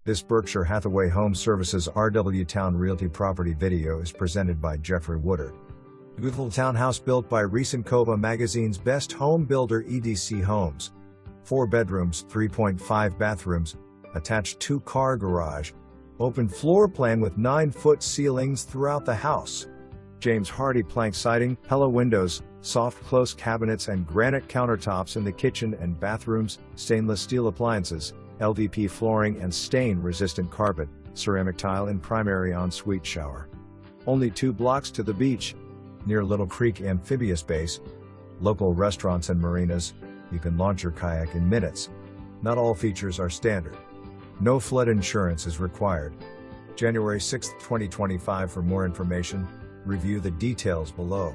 This Berkshire Hathaway Home Services RW Towne Realty property video is presented by Jeffrey Woodard. Beautiful townhouse built by recent COVA magazine's best home builder EDC Homes. 4 bedrooms, 3.5 bathrooms, attached 2-car garage, open floor plan with 9-foot ceilings throughout the house. James Hardie Plank siding, Pella Windows, soft close cabinets and granite countertops in the kitchen and bathrooms, stainless steel appliances, LVP flooring and stain-resistant carpet, ceramic tile in primary ensuite shower. Only 2 blocks to the beach, near Little Creek Amphibious Base. Local restaurants and marinas, you can launch your kayak in minutes. Not all features are standard. No flood insurance is required. January 6, 2025. For more information, review the details below.